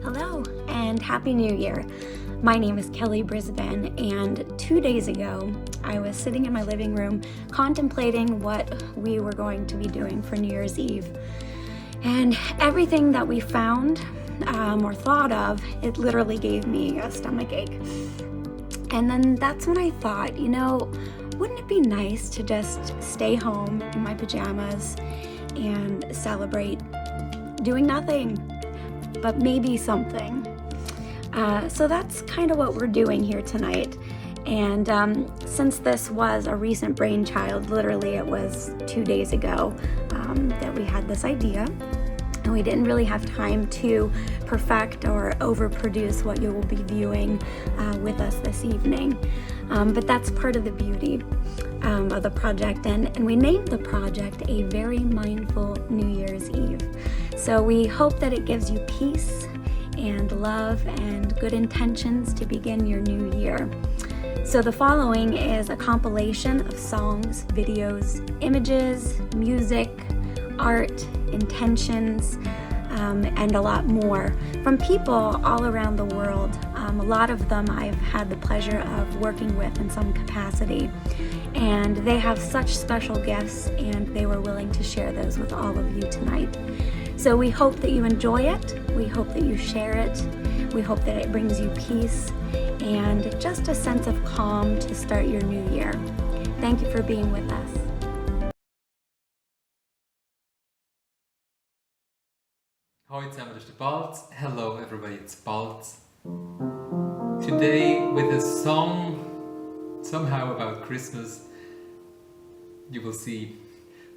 Hello and Happy New Year. My name is Kelly Brisbane, and 2 days ago I was sitting in my living room contemplating what we were going to be doing for New Year's Eve. And everything that we found or thought of, it literally gave me a stomach ache. And then that's when I thought, wouldn't it be nice to just stay home in my pajamas and celebrate doing nothing, but maybe something. So that's kind of what we're doing here tonight. And since this was a recent brainchild, literally it was 2 days ago that we had this idea, and we didn't really have time to perfect or overproduce what you will be viewing with us this evening. But that's part of the beauty of the project, and we named the project A Very Mindful New Year's Eve. So we hope that it gives you peace and love and good intentions to begin your new year. So the following is a compilation of songs, videos, images, music, art, intentions, and a lot more from people all around the world. A lot of them I've had the pleasure of working with in some capacity, and they have such special gifts, and they were willing to share those with all of you tonight. So we hope that you enjoy it, we hope that you share it, we hope that it brings you peace and just a sense of calm to start your new year. Thank you for being with us. Hoi zusammen, das ist der Balz. Hello everybody, it's Balz. Today with a song somehow about Christmas, you will see,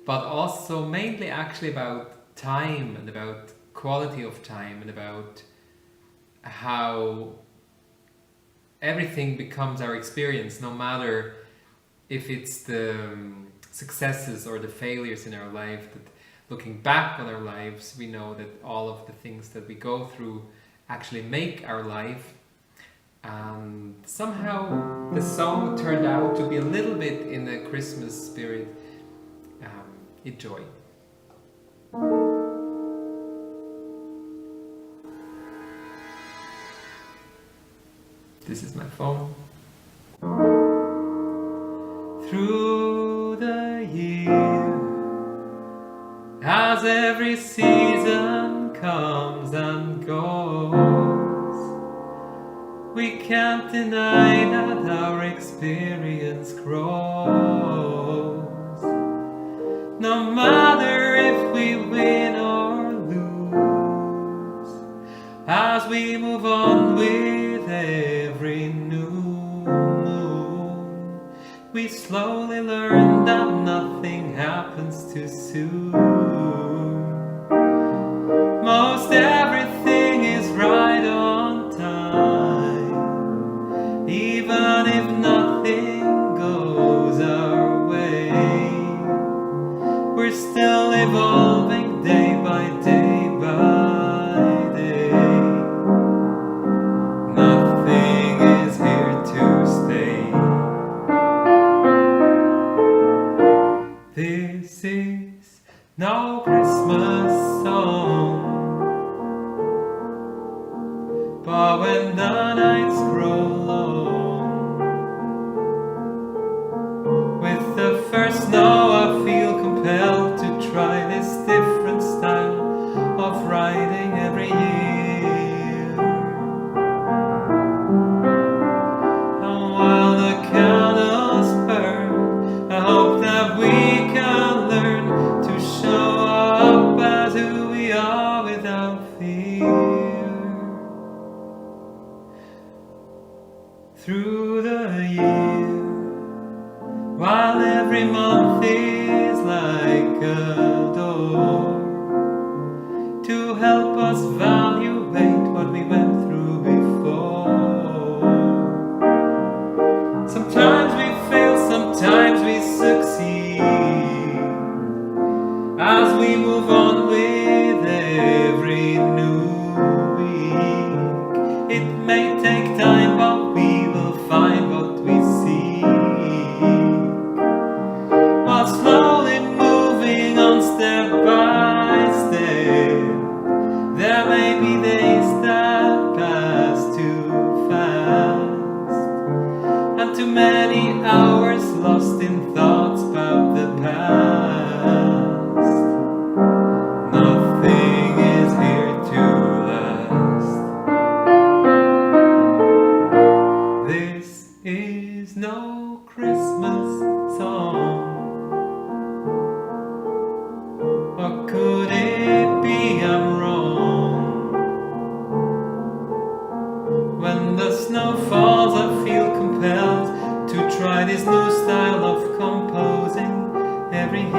but also mainly actually about time and about quality of time and about how everything becomes our experience, no matter if it's the successes or the failures in our life. That looking back on our lives, we know that all of the things that we go through actually make our life. And somehow the song turned out to be a little bit in the Christmas spirit. Enjoy. This is my phone. Through the year, as every season comes and goes, we can't deny that our experience grows. No matter if we win or lose, as we move on with every new moon, we slowly learn that nothing happens too soon. Most everything is right on time, even if nothing goes our way. We're still evolving day by day by day. Nothing is here to stay. This is no Christmas song, but when the nights grow long, with the first snow I feel compelled to try this different style of writing every year. And while the candles burn, I hope that we can learn to show up as who we are without fear. Through the year, while every month is like a door to help us evaluate what we went through before. Sometimes we fail, sometimes we succeed, as we move on with every new week. It may take time, but we will find what we seek, while slowly moving on step by step. There may be days that snow falls, I feel compelled to try this new style of composing every year.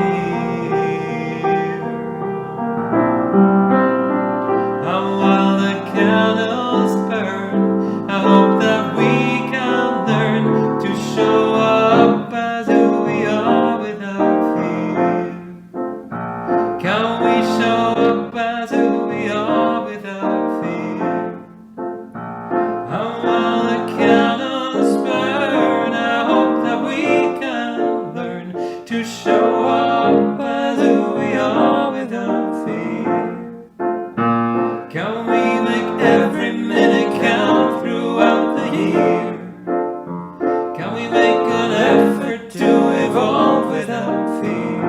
And while the candles burn, I hope that we can learn to show up as who we are without fear. Can we show up as who we are without fear? And while the candles burn, I hope that we can learn to show up as who we are without fear. Can we make every minute count throughout the year? Can we make an effort to evolve without fear?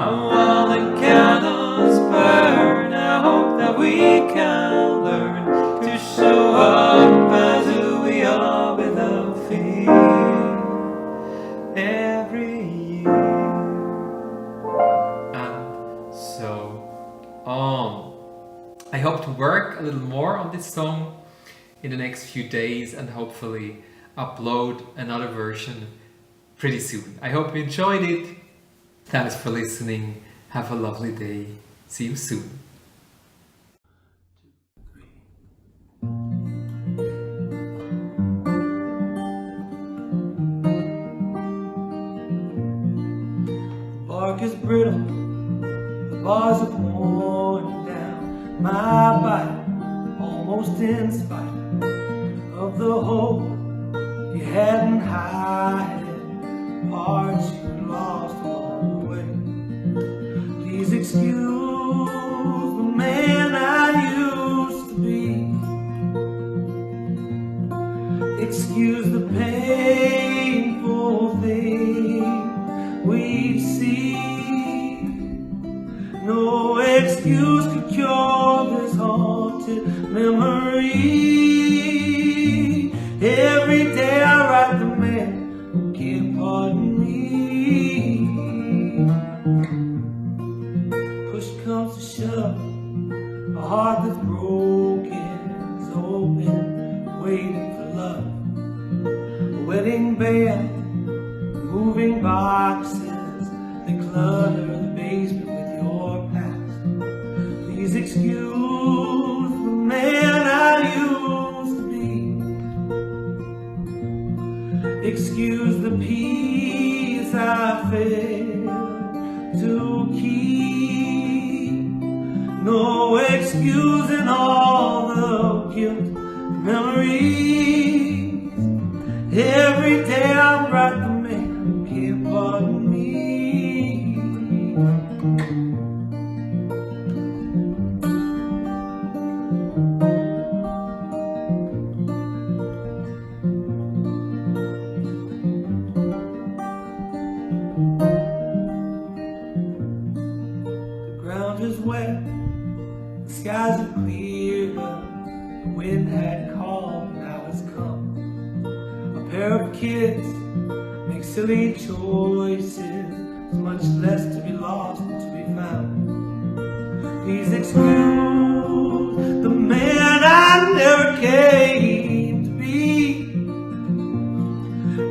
And while the candles burn, I hope that we can learn to show up as who we are without fear every year. And so on. I hope to work a little more on this song in the next few days and hopefully upload another version pretty soon. I hope you enjoyed it. Thanks for listening. Have a lovely day. See you soon. The bark is brittle, the bars are worn down. My bite, almost in spite of the hope you hadn't hiding, parts you lost along the way. Please excuse the man I used to be. Excuse the painful thing we see. No excuse could cure this haunted memory. Every day I write the man who can't pardon me. Push comes to shove, a heart that's broken is open, waiting for love. A wedding band, moving boxes, they clutter the basement with your past. Please excuse the man I used to be. Excuse the peace I failed to keep. No excusing all the guilt memories. Every day I'm right the man who can't pardon me. The ground is wet, the skies are clear, the wind had called, now it's come. A pair of kids make silly choices, there's much less to be lost than to be found. Please excuse the man I never came to be.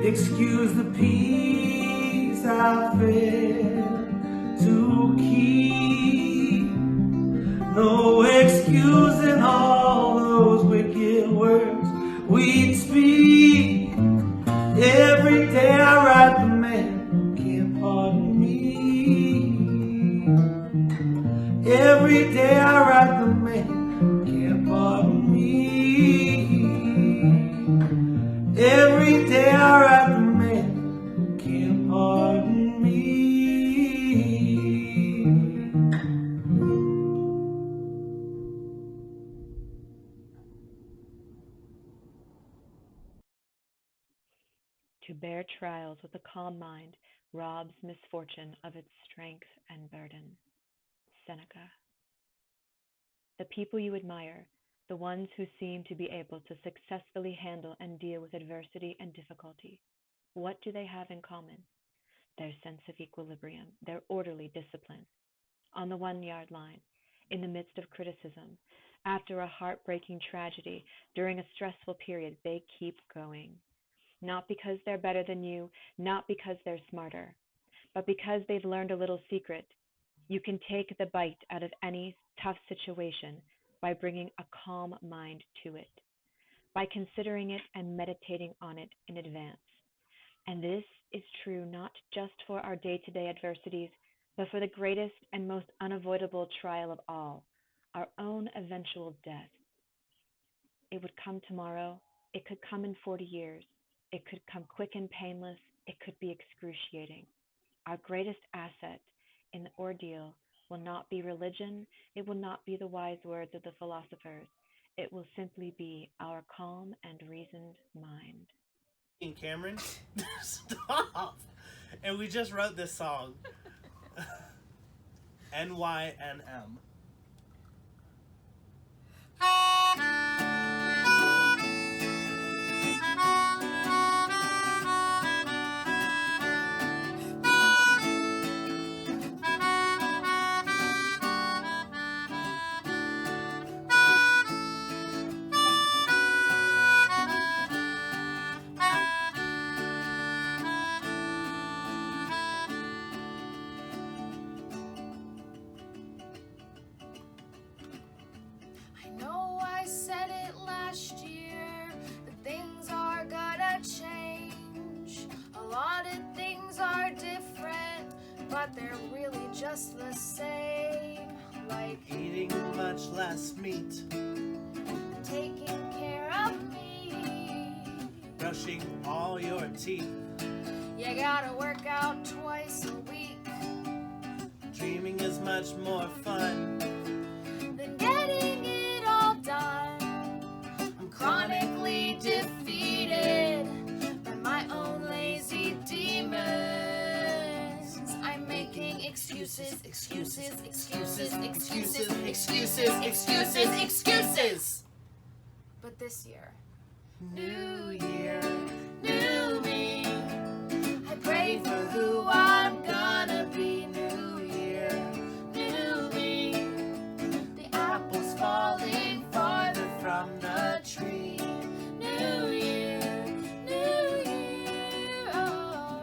Excuse the peace I failed to keep. No excusing all those wicked words we'd speak. Every day I write the man who can't pardon me. Every day I write the man who can't pardon me. Every day I write the man who can't pardon me. To bear trials with a calm mind robs misfortune of its strength and burden. Seneca. The people you admire, the ones who seem to be able to successfully handle and deal with adversity and difficulty, what do they have in common? Their sense of equilibrium, their orderly discipline. On the 1 yard line, in the midst of criticism, After a heartbreaking tragedy, during a stressful period, they keep going. Not because they're better than you, not because they're smarter, but because they've learned a little secret. You can take the bite out of any tough situation by bringing a calm mind to it, by considering it and meditating on it in advance. And this is true not just for our day-to-day adversities, but for the greatest and most unavoidable trial of all, our own eventual death. It would come tomorrow. It could come in 40 years. It could come quick and painless. It could be excruciating. Our greatest asset in the ordeal will not be religion. It will not be the wise words of the philosophers. It will simply be our calm and reasoned mind. Cameron, stop! And we just wrote this song. NYNM. But they're really just the same. Like eating much less meat, taking care of me, brushing all your teeth. You gotta work out twice a week. Dreaming is much more fun than getting it all done. I'm chronically defeated by my own lazy demons. Excuses, excuses, excuses, excuses, excuses, excuses, excuses. But this year, new year, new me. I pray for who I'm gonna be. New year, new me. The apples falling farther from the tree. New year, new year. Oh.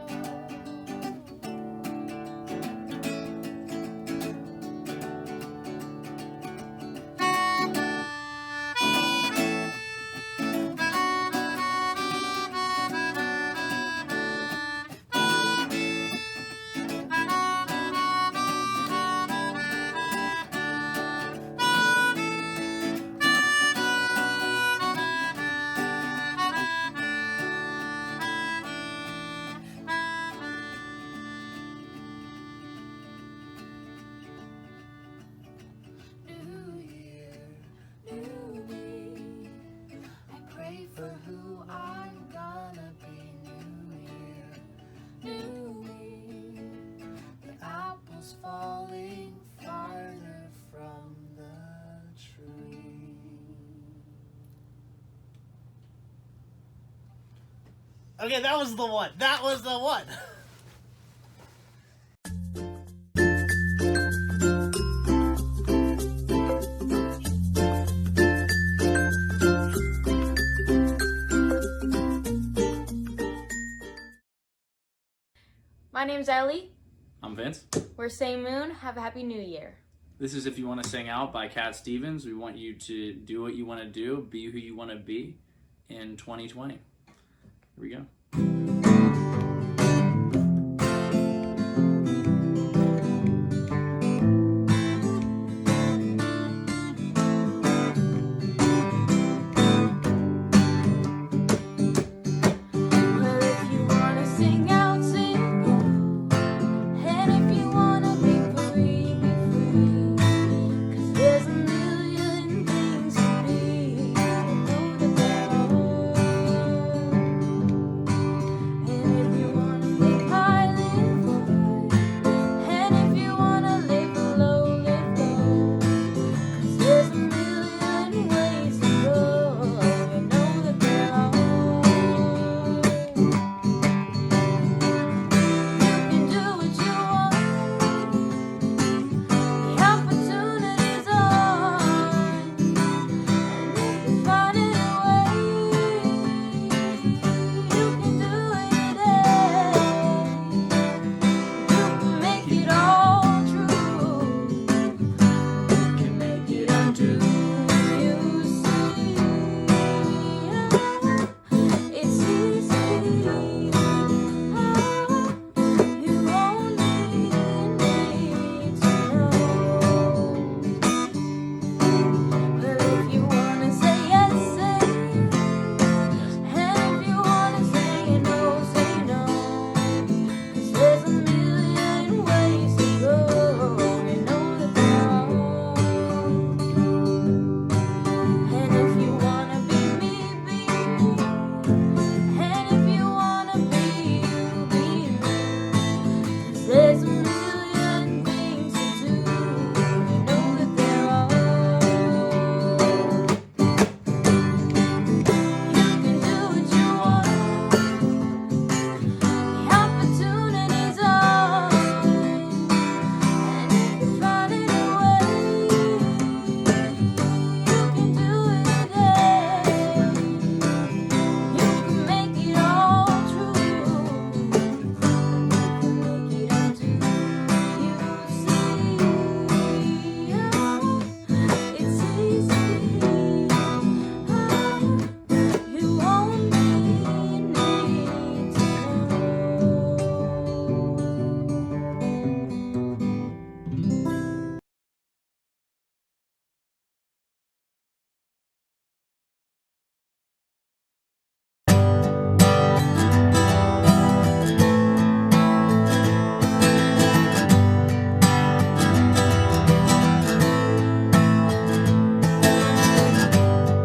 Falling farther from the tree. Okay, that was the one. That was the one. My name's Ellie. I'm Vince. We're Same Moon. Have a happy new year. This is If You Want to Sing Out by Cat Stevens. We want you to do what you want to do, be who you want to be in 2020. Here we go.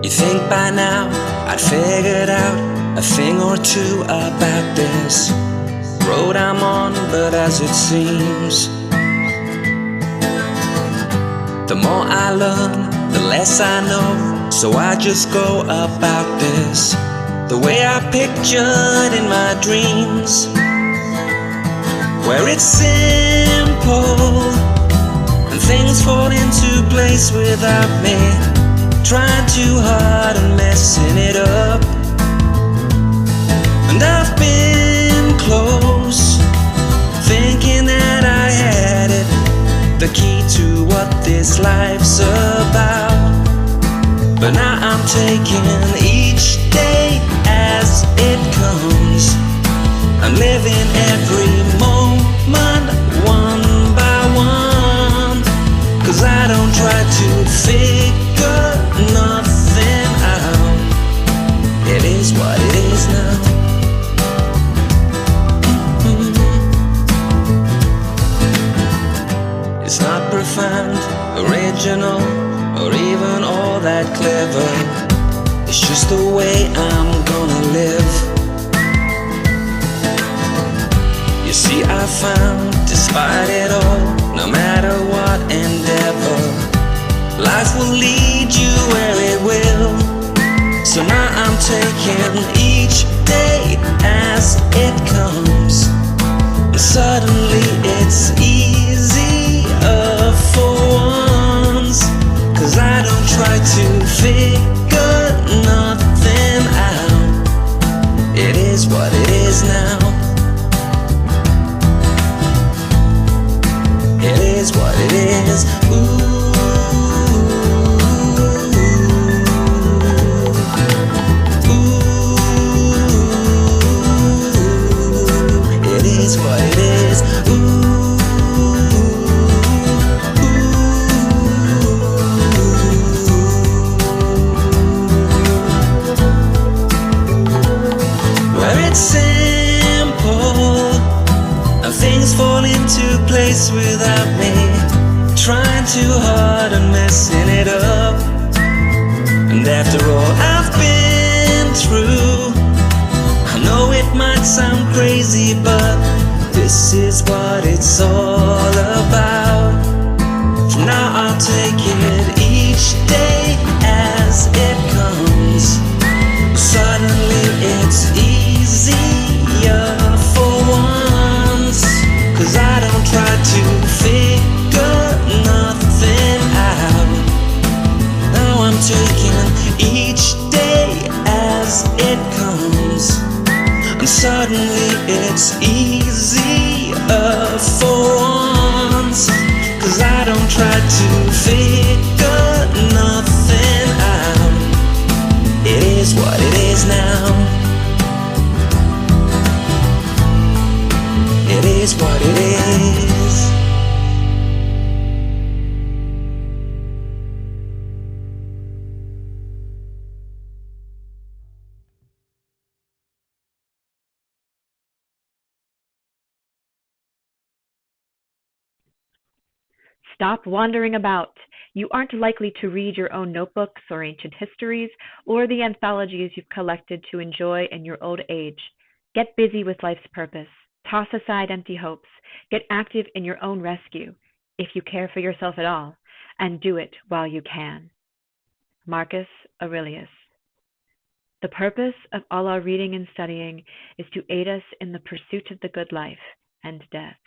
You think by now I'd figured out a thing or two about this road I'm on, but as it seems, the more I learn, the less I know. So I just go about this the way I pictured in my dreams, where it's simple and things fall into place without me trying too hard and messing it up. And I've been close, thinking that I had it, the key to what this life's about. But now I'm taking each day as it comes. I'm living every moment one by one, 'cause I don't try to figure nothing out. It is what it is now. It's not profound, original, or even all that clever. It's just the way I'm gonna live. You see, I found, despite it all, no matter what endeavor, life will lead you where it will. So now I'm taking each day as it comes, and suddenly it's easier for once, 'cause I don't try to figure nothing out. It is what it is now. It is what it is. Ooh. What it is. Where it's simple and things fall into place without me trying too hard and messing it up. And after all I've been through, I know it might sound crazy, but this is what it's all about. From now I'll take it each day as it comes. Suddenly it's easier for once, 'cause I don't try to figure nothing out. Now I'm taking each day as it comes, and suddenly it's easier for once, 'cause I don't try to figure nothing out. It is what it is now. It is what it is. Stop wandering about. You aren't likely to read your own notebooks or ancient histories or the anthologies you've collected to enjoy in your old age. Get busy with life's purpose. Toss aside empty hopes. Get active in your own rescue, if you care for yourself at all, and do it while you can. Marcus Aurelius. The purpose of all our reading and studying is to aid us in the pursuit of the good life and death.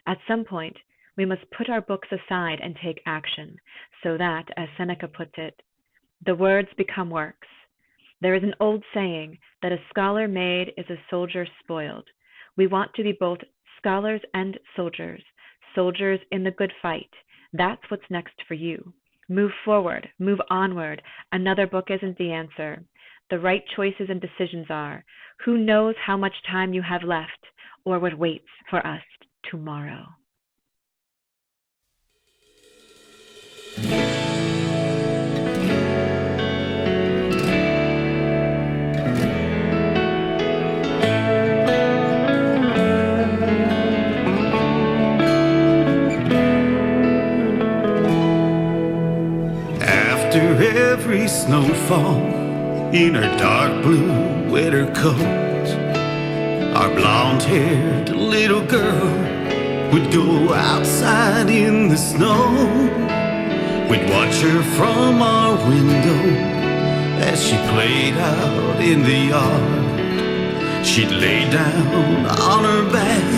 At some point, we must put our books aside and take action, so that, as Seneca puts it, the words become works. There is an old saying that a scholar made is a soldier spoiled. We want to be both scholars and soldiers, soldiers in the good fight. That's what's next for you. Move forward, move onward. Another book isn't the answer. The right choices and decisions are. Who knows how much time you have left or what waits for us tomorrow? After every snowfall fall in her dark blue winter coat. Our blonde-haired little girl would go outside in the snow. We'd watch her from our window as she played out in the yard. She'd lay down on her back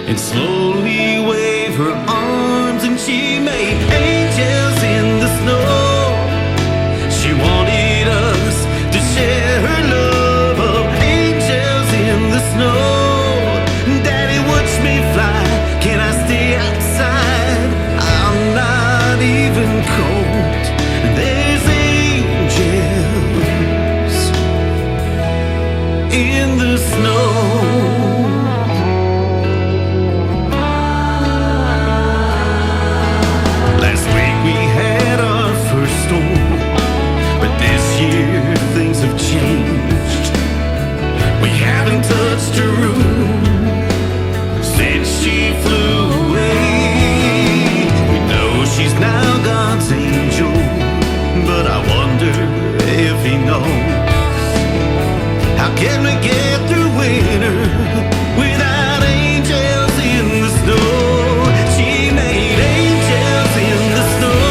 and slowly wave her arms, and she made angels in the snow. She wanted us to share her love of angels in the snow. Daddy, watch me fly. Can I stay outside? I'm not even cold. There's angels in the snow. Last week we had our first storm, but this year things have changed. We haven't touched a room since she flew away. We know she's now God's angel, but I wonder if he knows. How can we get through winter without angels in the snow? She made angels in the snow.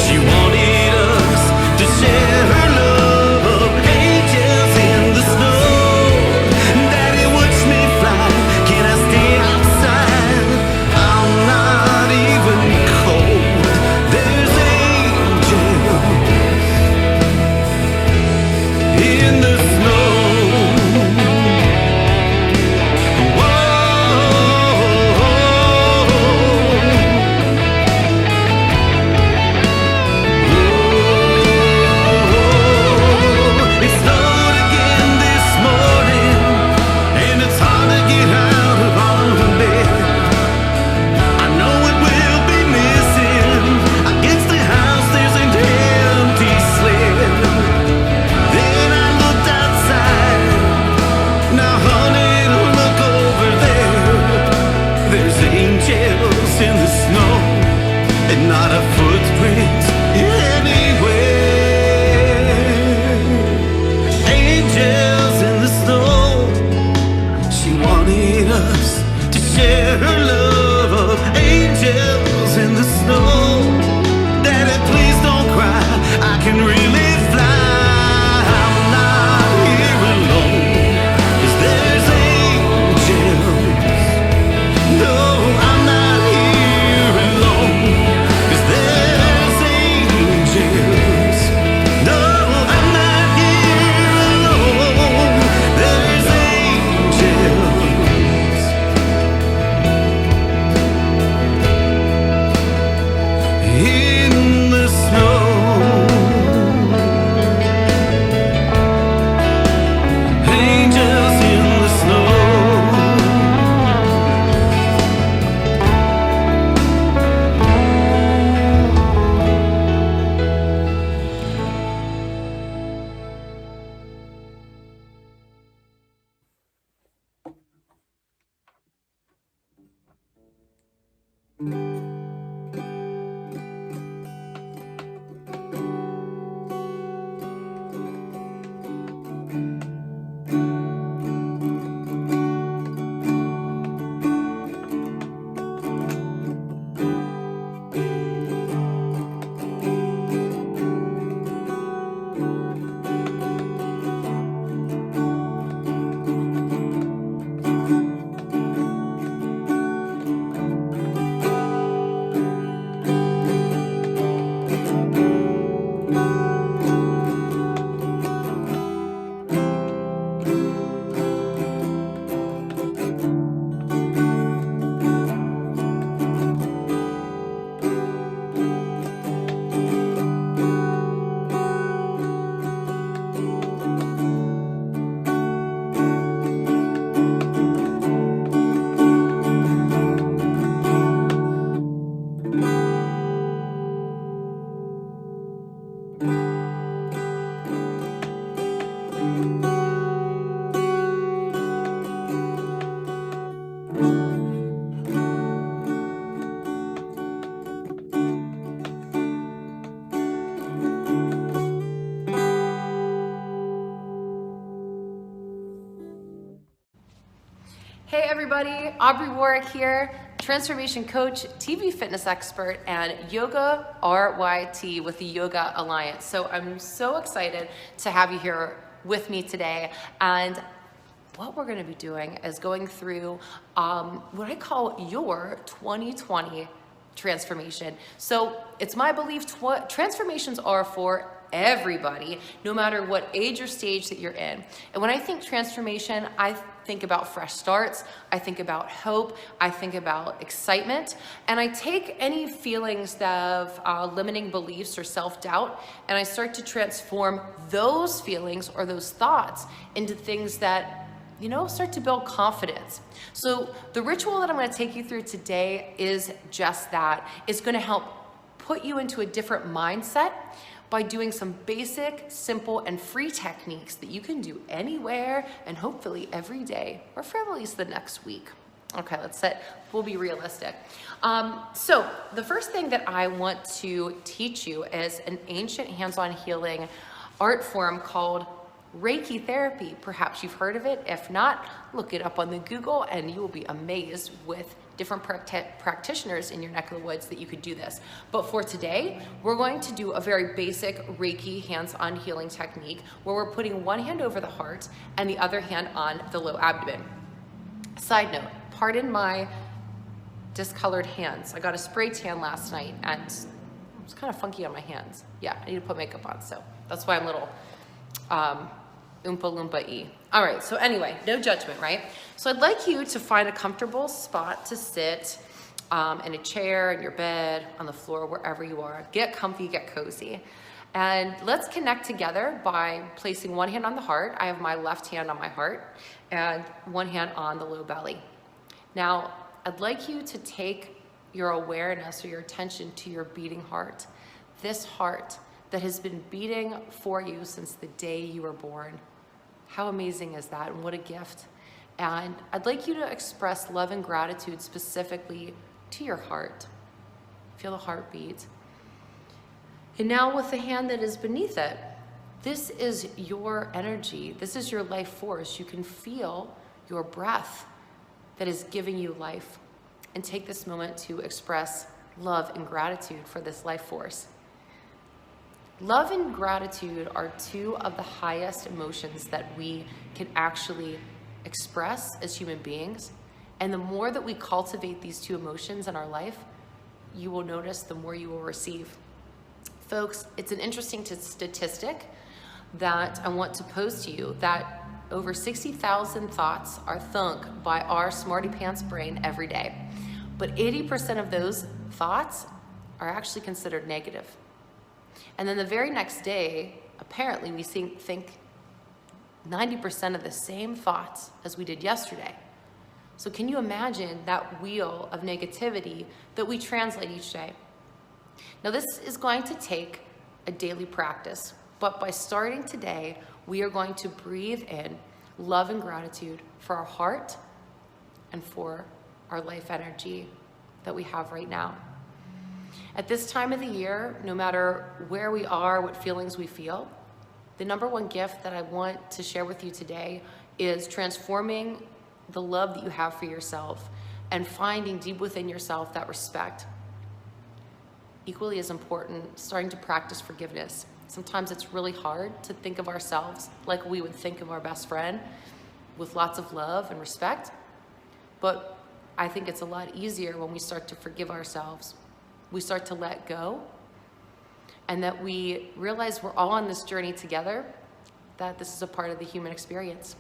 She wanted us to share her love of angels in the snow. Daddy, watch me fly. Can I stay outside? I'm not even cold. There's angels in the snow. Hey everybody, Aubrey Warwick here, transformation coach, TV fitness expert, and yoga RYT with the Yoga Alliance. So I'm so excited to have you here with me today. And what we're gonna be doing is going through what I call your 2020 transformation. So it's my belief transformations are for everybody, no matter what age or stage that you're in. And when I think transformation, I think about fresh starts, I think about hope, I think about excitement, and I take any feelings of limiting beliefs or self-doubt, and I start to transform those feelings or those thoughts into things that start to build confidence. So the ritual that I'm going to take you through today is just that. It's going to help put you into a different mindset by doing some basic, simple, and free techniques that you can do anywhere and hopefully every day, or for at least the next week. Okay, we'll be realistic. So the first thing that I want to teach you is an ancient hands-on healing art form called Reiki therapy. Perhaps you've heard of it. If not, look it up on the Google and you will be amazed with different practitioners in your neck of the woods that you could do this. But for today, we're going to do a very basic Reiki hands-on healing technique where we're putting one hand over the heart and the other hand on the low abdomen. Side note, pardon my discolored hands. I got a spray tan last night and it's kind of funky on my hands. Yeah, I need to put makeup on, so that's why I'm a little Oompa Loompa-y. All right, so anyway, no judgment, right? So I'd like you to find a comfortable spot to sit in a chair, in your bed, on the floor, wherever you are. Get comfy, get cozy. And let's connect together by placing one hand on the heart. I have my left hand on my heart and one hand on the low belly. Now, I'd like you to take your awareness or your attention to your beating heart. This heart that has been beating for you since the day you were born. How amazing is that, and what a gift. And I'd like you to express love and gratitude specifically to your heart. Feel the heartbeat. And now with the hand that is beneath it, this is your energy. This is your life force. You can feel your breath that is giving you life. And take this moment to express love and gratitude for this life force. Love and gratitude are two of the highest emotions that we can actually express as human beings. And the more that we cultivate these two emotions in our life, you will notice the more you will receive. Folks, it's an interesting statistic that I want to pose to you that over 60,000 thoughts are thunk by our smarty pants brain every day. But 80% of those thoughts are actually considered negative. And then the very next day, apparently we think 90% of the same thoughts as we did yesterday. So can you imagine that wheel of negativity that we translate each day? Now this is going to take a daily practice, but by starting today, we are going to breathe in love and gratitude for our heart and for our life energy that we have right now. At this time of the year, no matter where we are, what feelings we feel, the number one gift that I want to share with you today is transforming the love that you have for yourself and finding deep within yourself that respect. Equally as important, starting to practice forgiveness. Sometimes it's really hard to think of ourselves like we would think of our best friend with lots of love and respect, but I think it's a lot easier when we start to forgive ourselves. We start to let go, and that we realize we're all on this journey together, that this is a part of the human experience.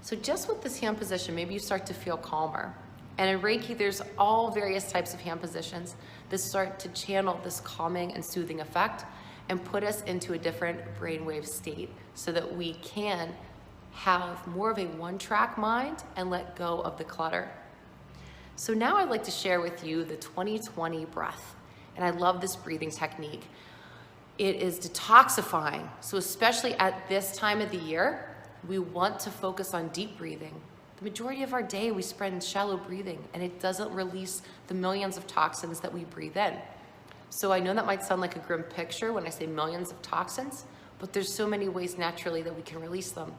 So just with this hand position, maybe you start to feel calmer. And in Reiki, there's all various types of hand positions that start to channel this calming and soothing effect and put us into a different brainwave state so that we can have more of a one-track mind and let go of the clutter. So now I'd like to share with you the 2020 breath. And I love this breathing technique. It is detoxifying. So especially at this time of the year, we want to focus on deep breathing. The majority of our day we spend shallow breathing and it doesn't release the millions of toxins that we breathe in. So I know that might sound like a grim picture when I say millions of toxins, but there's so many ways naturally that we can release them.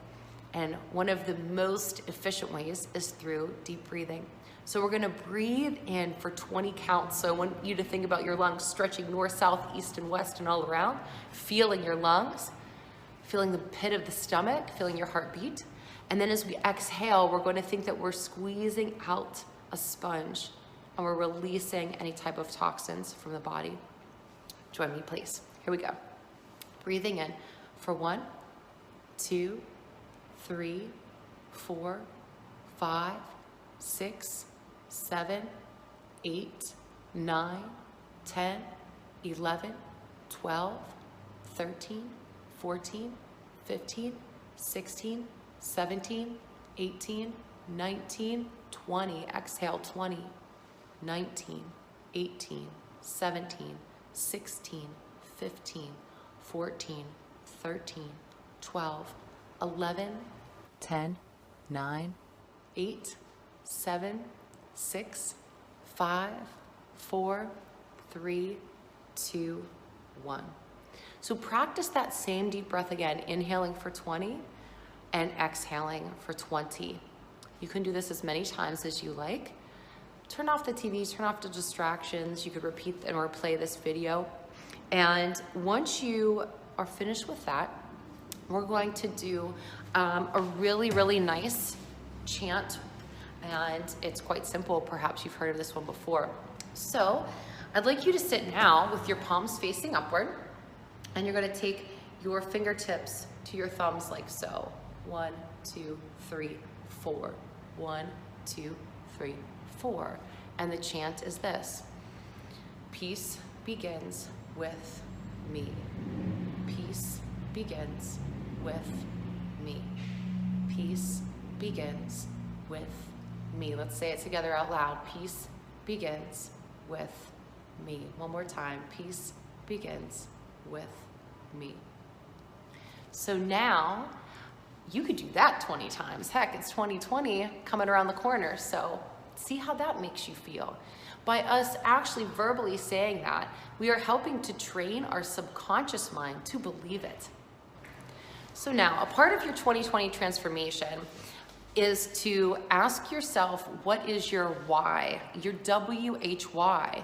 And one of the most efficient ways is through deep breathing. So we're gonna breathe in for 20 counts. So I want you to think about your lungs stretching north, south, east, and west, and all around, feeling your lungs, feeling the pit of the stomach, feeling your heartbeat. And then as we exhale, we're going to think that we're squeezing out a sponge and we're releasing any type of toxins from the body. Join me, please. Here we go. Breathing in for 1, 2, 3, 4, 5, 6, 7, 8, 9, 10, 11, 12, 13, 14, 15, 16, 17, 18, 19, 20. Exhale, 20, 19, 18, 17, 16, 15, 14, 13, 12, 11, 10, 9, 8, 7, 6, 5, 4, 3, 2, 1. So practice that same deep breath again, inhaling for 20 and exhaling for 20. You can do this as many times as you like. Turn off the TV, turn off the distractions. You could repeat and replay this video. And once you are finished with that, we're going to do a really, really nice chant. And it's quite simple. Perhaps you've heard of this one before. So I'd like you to sit now with your palms facing upward. And you're going to take your fingertips to your thumbs like so. 1, 2, 3, 4. 1, 2, 3, 4. And the chant is this: peace begins with me. Peace begins with me. Peace begins with me. Let's say it together out loud. Peace begins with me. One more time. Peace begins with me. So now you could do that 20 times. Heck, it's 2020 coming around the corner. So see how that makes you feel. By us actually verbally saying that, we are helping to train our subconscious mind to believe it. So now, a part of your 2020 transformation is to ask yourself, what is your why, your WHY?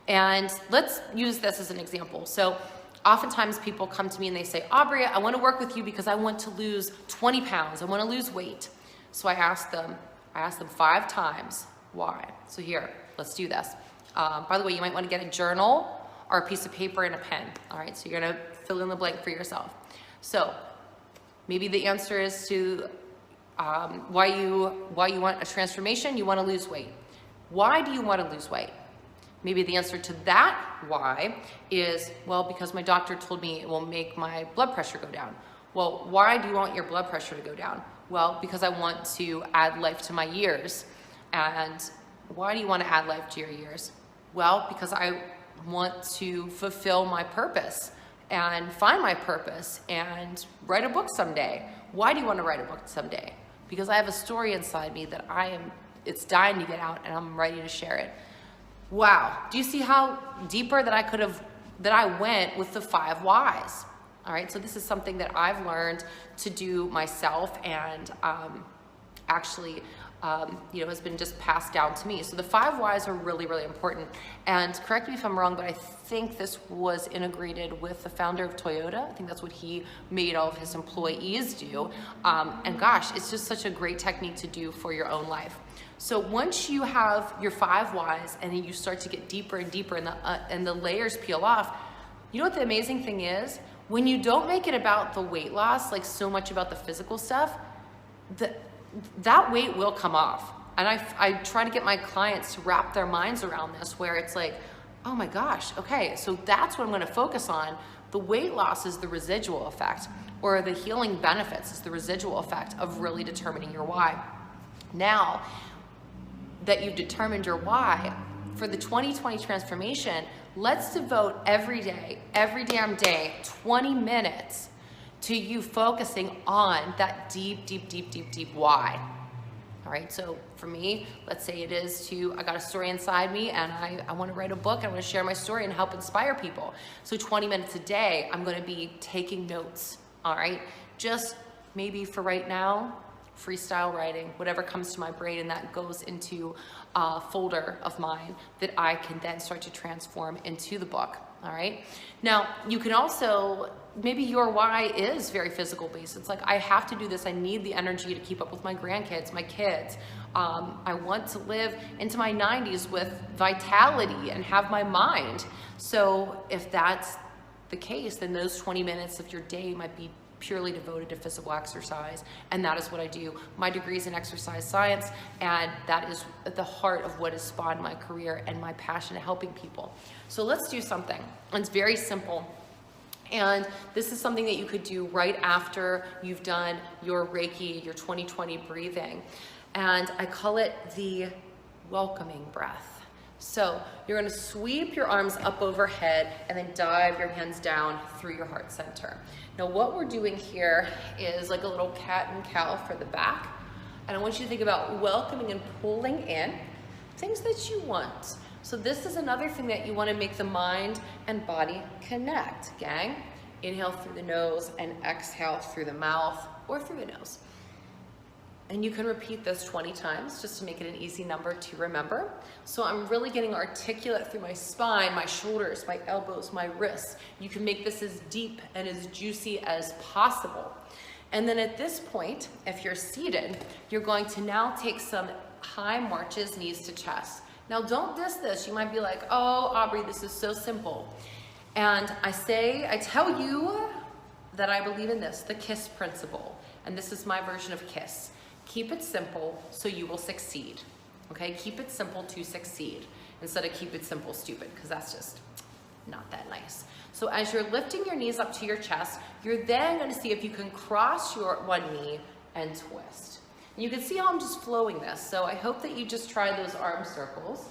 And let's use this as an example. So oftentimes people come to me and they say, Aubrey, I want to work with you because I want to lose 20 pounds. I want to lose weight. So I ask them 5 times why. So here, let's do this. By the way, you might want to get a journal or a piece of paper and a pen. All right, so you're going to fill in the blank for yourself. So maybe the answer is to why you want a transformation. You want to lose weight. Why do you want to lose weight? Maybe the answer to that why is, well, because my doctor told me it will make my blood pressure go down. Well, why do you want your blood pressure to go down? Well, because I want to add life to my years. And why do you want to add life to your years? Well, because I want to fulfill my purpose and find my purpose and write a book someday. Why do you want to write a book someday? Because I have a story inside me that it's dying to get out and I'm ready to share it. Wow, do you see how deeper that I went with the 5 whys? All right, so this is something that I've learned to do myself and actually has been just passed down to me. So the 5 whys are really, really important. And correct me if I'm wrong, but I think this was integrated with the founder of Toyota. I think that's what he made all of his employees do. And gosh, it's just such a great technique to do for your own life. So once you have your 5 whys and then you start to get deeper and deeper and the layers peel off, you know what the amazing thing is? When you don't make it about the weight loss, like so much about the physical stuff, that weight will come off. And I try to get my clients to wrap their minds around this, where it's like, oh my gosh, okay, so that's what I'm gonna focus on. The weight loss is the residual effect, or the healing benefits is the residual effect of really determining your why. Now that you've determined your why, for the 2020 transformation, let's devote every damn day, 20 minutes to you focusing on that deep, deep, deep, deep, deep why. All right, so for me, let's say it is I got a story inside me and I want to write a book. I want to share my story and help inspire people. So 20 minutes a day, I'm going to be taking notes. All right, just maybe for right now, freestyle writing, whatever comes to my brain, and that goes into a folder of mine that I can then start to transform into the book. All right. Now, you can also, maybe your why is very physical based. It's like, I have to do this. I need the energy to keep up with my grandkids, my kids. I want to live into my 90s with vitality and have my mind. So if that's the case, then those 20 minutes of your day might be purely devoted to physical exercise, and that is what I do. My degree is in exercise science, and that is at the heart of what has spawned my career and my passion of helping people. So let's do something. It's very simple, and this is something that you could do right after you've done your Reiki, your 2020 breathing, and I call it the welcoming breath. So you're going to sweep your arms up overhead and then dive your hands down through your heart center. Now what we're doing here is like a little cat and cow for the back. And I want you to think about welcoming and pulling in things that you want. So this is another thing that you want to make the mind and body connect, gang. Inhale through the nose and exhale through the mouth or through the nose. And you can repeat this 20 times just to make it an easy number to remember. So I'm really getting articulate through my spine, my shoulders, my elbows, my wrists. You can make this as deep and as juicy as possible. And then at this point, if you're seated, you're going to now take some high marches, knees to chest. Now don't diss this. You might be like, oh, Aubrey, this is so simple. And I tell you that I believe in this, the KISS principle. And this is my version of KISS. Keep it simple so you will succeed, okay? Keep it simple to succeed instead of keep it simple stupid, because that's just not that nice. So as you're lifting your knees up to your chest, you're then gonna see if you can cross your one knee and twist. And you can see how I'm just flowing this. So I hope that you just try those arm circles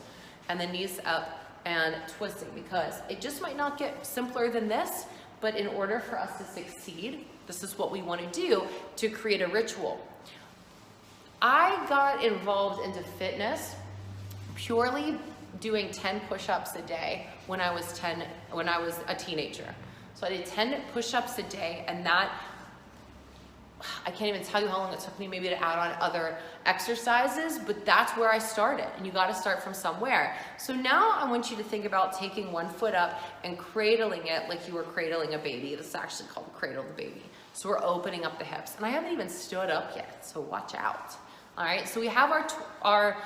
and the knees up and twisting, because it just might not get simpler than this, but in order for us to succeed, this is what we wanna do to create a ritual. I got involved into fitness purely doing 10 push-ups a day when I was a teenager. So I did 10 push-ups a day, and that, I can't even tell you how long it took me maybe to add on other exercises, but that's where I started, and you gotta start from somewhere. So now I want you to think about taking one foot up and cradling it like you were cradling a baby. This is actually called cradle the baby. So we're opening up the hips, and I haven't even stood up yet, so watch out. All right, so we have our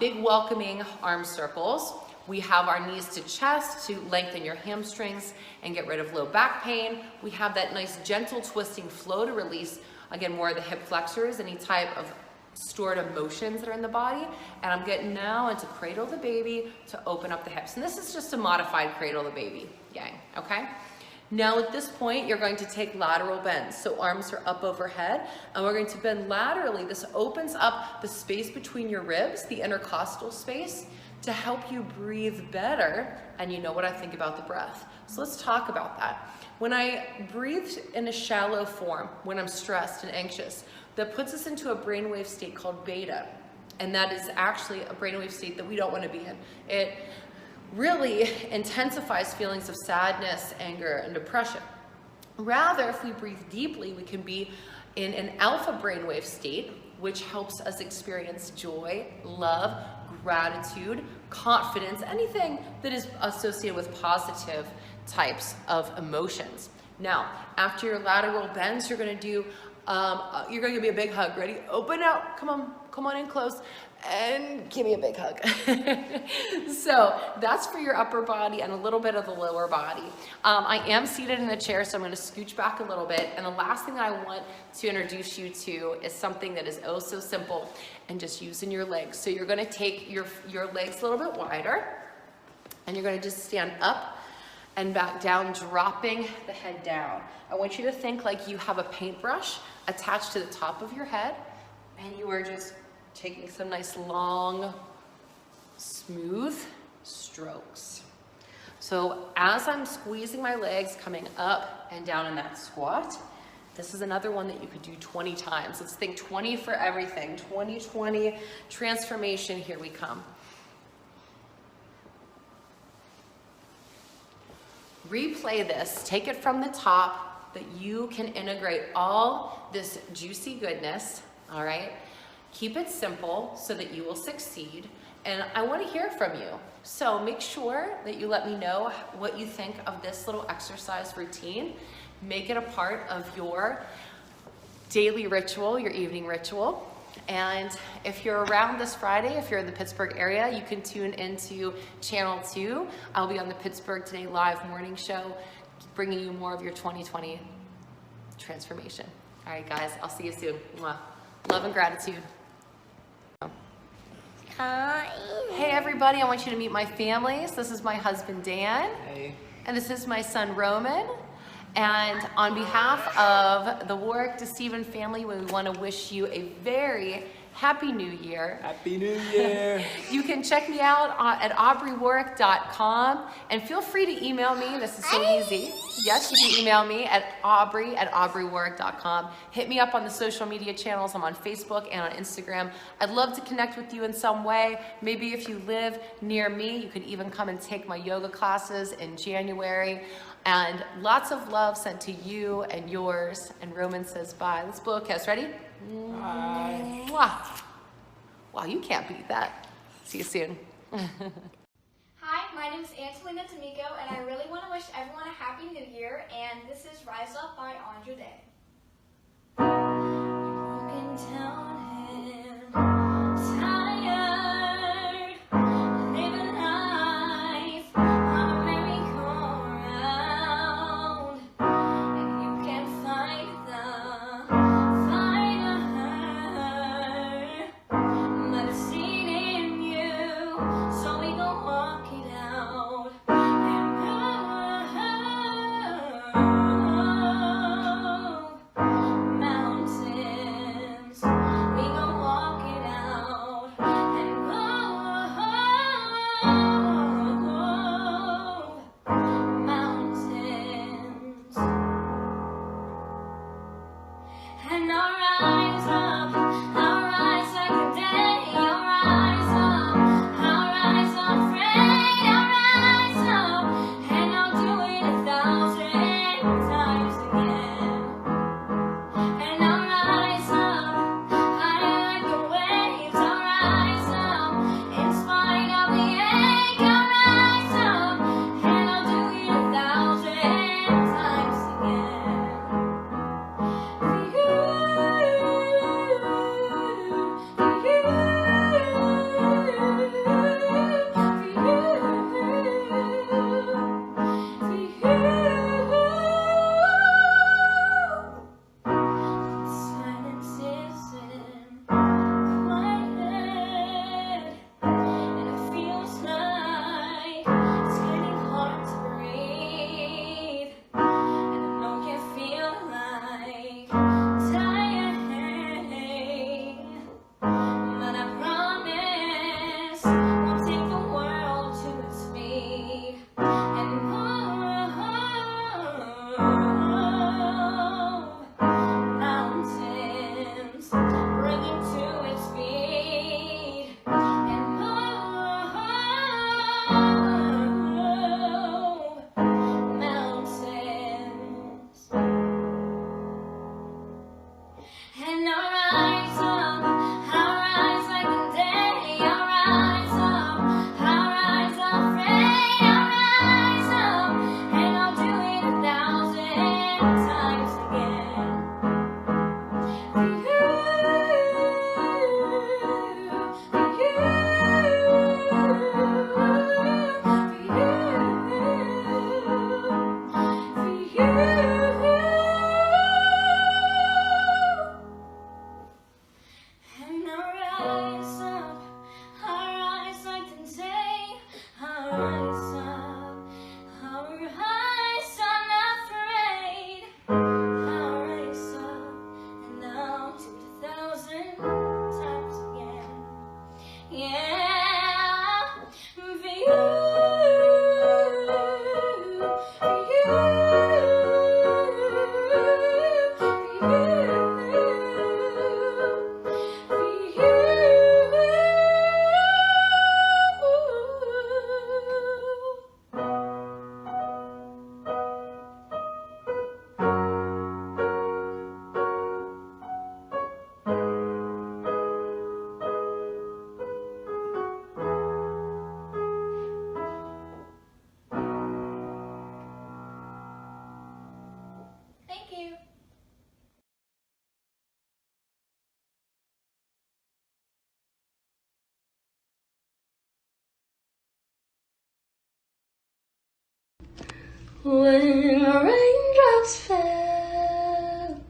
big welcoming arm circles. We have our knees to chest to lengthen your hamstrings and get rid of low back pain. We have that nice gentle twisting flow to release, again, more of the hip flexors, any type of stored emotions that are in the body. And I'm getting now into cradle the baby to open up the hips. And this is just a modified cradle the baby, gang, okay? Now at this point, you're going to take lateral bends. So arms are up overhead, and we're going to bend laterally. This opens up the space between your ribs, the intercostal space, to help you breathe better. And you know what I think about the breath. So let's talk about that. When I breathe in a shallow form, when I'm stressed and anxious, that puts us into a brainwave state called beta. And that is actually a brainwave state that we don't want to be in. It really intensifies feelings of sadness, anger, and depression. Rather, if we breathe deeply, we can be in an alpha brainwave state, which helps us experience joy, love, gratitude, confidence, anything that is associated with positive types of emotions. Now, after your lateral bends, you're gonna do, you're gonna give me a big hug. Ready? Open out, come on in close, and give me a big hug. So that's for your upper body and a little bit of the lower body. I am seated in a chair, so I'm gonna scooch back a little bit. And the last thing I want to introduce you to is something that is oh so simple, and just using your legs. So you're gonna take your legs a little bit wider, and you're gonna just stand up and back down, dropping the head down. I want you to think like you have a paintbrush attached to the top of your head, and you are just taking some nice long, smooth strokes. So as I'm squeezing my legs, coming up and down in that squat, this is another one that you could do 20 times. Let's think 20 for everything. 2020 transformation, here we come. Replay this, take it from the top, that you can integrate all this juicy goodness, all right? Keep it simple so that you will succeed. And I want to hear from you. So make sure that you let me know what you think of this little exercise routine. Make it a part of your daily ritual, your evening ritual. And if you're around this Friday, if you're in the Pittsburgh area, you can tune into Channel 2. I'll be on the Pittsburgh Today Live morning show, bringing you more of your 2020 transformation. All right, guys, I'll see you soon. Mwah. Love and gratitude. Hey, everybody, I want you to meet my families. This is my husband, Dan. Hey. And this is my son, Roman. And on behalf of the Warwick to Stephen family, we want to wish you a very happy new year. Happy New Year. You can check me out at aubreywarwick.com and feel free to email me. This is so easy. Yes, you can email me at aubreywarwick.com. Hit me up on the social media channels. I'm on Facebook and on Instagram. I'd love to connect with you in some way. Maybe if you live near me, you could even come and take my yoga classes in January. And lots of love sent to you and yours. And Roman says bye. Let's blow a kiss. Ready? Bye. Mwah. Wow, you can't beat that. See you soon. Hi, my name is Angelina D'Amico, and I really want to wish everyone a happy new year, and this is Rise Up by Andre Day. Broken down and tired, living life on a merry-go-round, and you can't find the fire. Let it seed in you, so we go walk it out. And when raindrops fell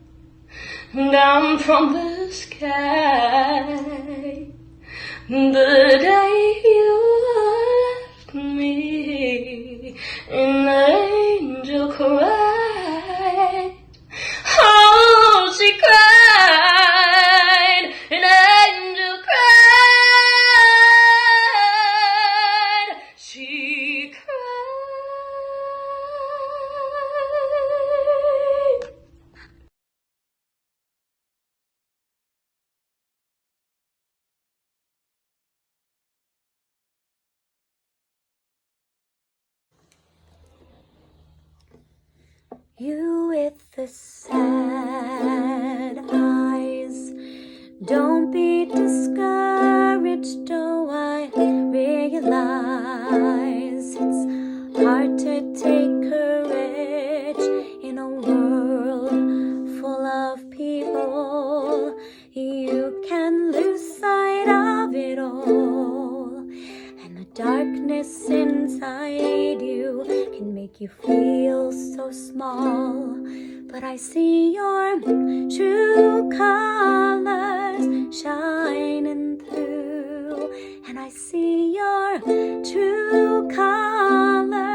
down from the sky, the day you left me, an angel cried. Oh, she cried, an angel cried, she cried. You with the sad eyes, don't be discouraged, oh, I realize it's hard to take courage in a world full of people. You can lose sight of it all, and the darkness inside you can make you feel so small. But I see your true colors shining through, and I see your true colors